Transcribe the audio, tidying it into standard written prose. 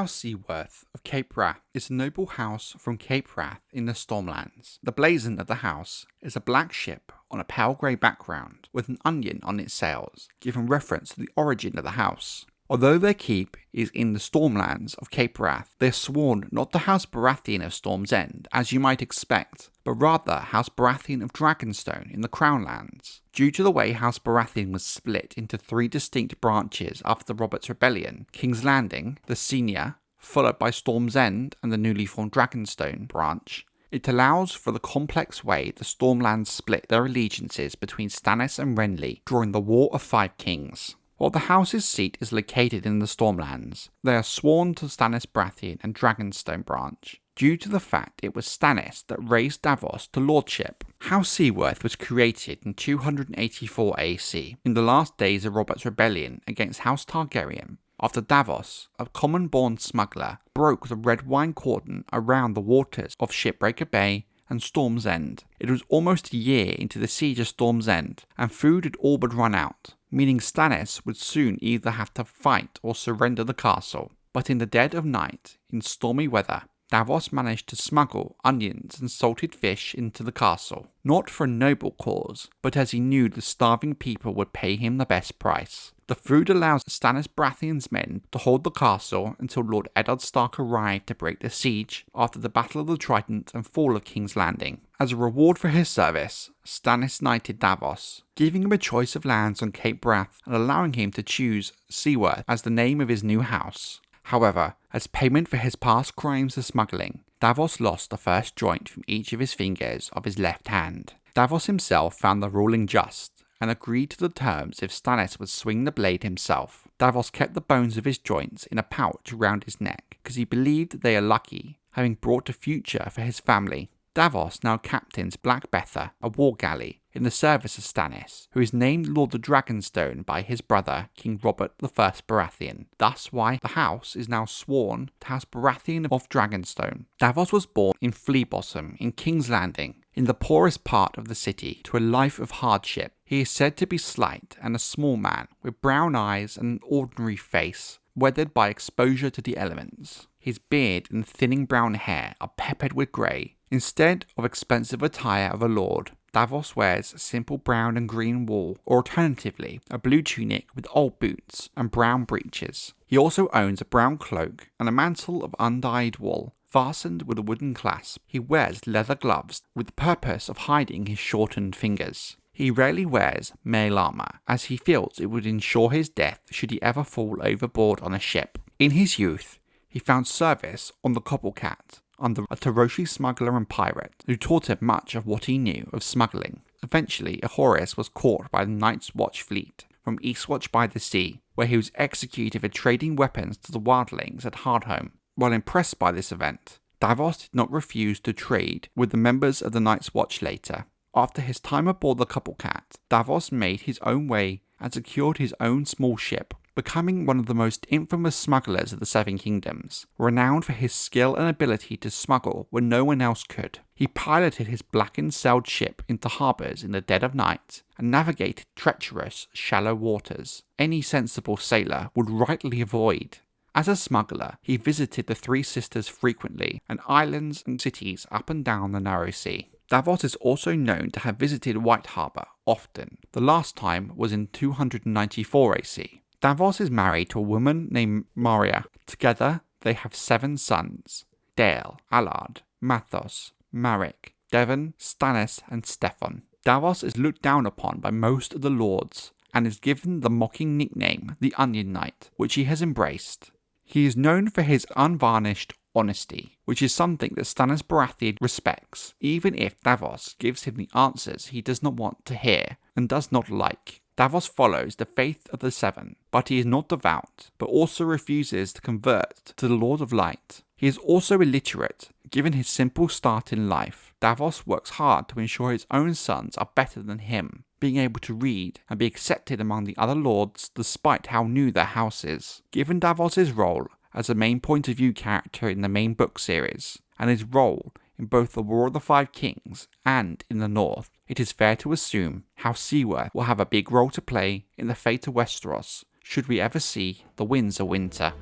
House Seaworth of Cape Wrath is a noble house from Cape Wrath in the Stormlands. The blazon of the house is a black ship on a pale grey background with an onion on its sails, giving reference to the origin of the house. Although their keep is in the Stormlands of Cape Wrath, they are sworn not to House Baratheon of Storm's End, as you might expect, but rather House Baratheon of Dragonstone in the Crownlands. Due to the way House Baratheon was split into three distinct branches after the Robert's Rebellion, King's Landing, the senior, followed by Storm's End and the newly formed Dragonstone branch, it allows for the complex way the Stormlands split their allegiances between Stannis and Renly during the War of Five Kings. While the house's seat is located in the Stormlands, they are sworn to Stannis Baratheon and Dragonstone branch, due to the fact it was Stannis that raised Davos to lordship. House Seaworth was created in 284 AC, in the last days of Robert's rebellion against House Targaryen, after Davos, a common-born smuggler, broke the red wine cordon around the waters of Shipbreaker Bay and Storm's End. It was almost a year into the siege of Storm's End, and food had all but run out, meaning Stannis would soon either have to fight or surrender the castle. But in the dead of night, in stormy weather, Davos managed to smuggle onions and salted fish into the castle, not for a noble cause, but as he knew the starving people would pay him the best price. The food allows Stannis Baratheon's men to hold the castle until Lord Eddard Stark arrived to break the siege after the Battle of the Trident and fall of King's Landing. As a reward for his service, Stannis knighted Davos, giving him a choice of lands on Cape Wrath and allowing him to choose Seaworth as the name of his new house. However, as payment for his past crimes of smuggling, Davos lost the first joint from each of his fingers of his left hand. Davos himself found the ruling just, and agreed to the terms if Stannis would swing the blade himself. Davos kept the bones of his joints in a pouch around his neck, because he believed that they are lucky, having brought a future for his family. Davos now captains Black Betha, a war galley, in the service of Stannis, who is named Lord of Dragonstone by his brother, King Robert I Baratheon. Thus why the house is now sworn to House Baratheon of Dragonstone. Davos was born in Fleabottom in King's Landing, in the poorest part of the city, to a life of hardship. He is said to be slight and a small man, with brown eyes and an ordinary face, weathered by exposure to the elements. His beard and thinning brown hair are peppered with grey. Instead of expensive attire of a lord, Davos wears simple brown and green wool, or alternatively, a blue tunic with old boots and brown breeches. He also owns a brown cloak and a mantle of undyed wool, fastened with a wooden clasp. He wears leather gloves with the purpose of hiding his shortened fingers. He rarely wears mail armour, as he feels it would ensure his death should he ever fall overboard on a ship. In his youth, he found service on the Cobblecat, under a Taroshi smuggler and pirate, who taught him much of what he knew of smuggling. Eventually, Ahorus was caught by the Night's Watch fleet from Eastwatch by the Sea, where he was executed for trading weapons to the wildlings at Hardhome. While impressed by this event, Davos did not refuse to trade with the members of the Night's Watch later. After his time aboard the Cobblecat, Davos made his own way and secured his own small ship, becoming one of the most infamous smugglers of the Seven Kingdoms, renowned for his skill and ability to smuggle when no one else could. He piloted his blackened-sailed ship into harbours in the dead of night and navigated treacherous, shallow waters any sensible sailor would rightly avoid. As a smuggler, he visited the Three Sisters frequently, and islands and cities up and down the narrow sea. Davos is also known to have visited White Harbour often. The last time was in 294 AC. Davos is married to a woman named Maria. Together, they have 7 sons: Dale, Allard, Mathos, Marek, Devon, Stannis, and Stefan. Davos is looked down upon by most of the lords, and is given the mocking nickname the Onion Knight, which he has embraced. He is known for his unvarnished honesty, which is something that Stannis Baratheon respects, even if Davos gives him the answers he does not want to hear and does not like. Davos follows the faith of the Seven, but he is not devout, but also refuses to convert to the Lord of Light. He is also illiterate, given his simple start in life. Davos works hard to ensure his own sons are better than him, being able to read and be accepted among the other lords despite how new their house is. Given Davos' role as a main point of view character in the main book series, and his role in both the War of the Five Kings and in the North, it is fair to assume House Seaworth will have a big role to play in the fate of Westeros, should we ever see the Winds of Winter.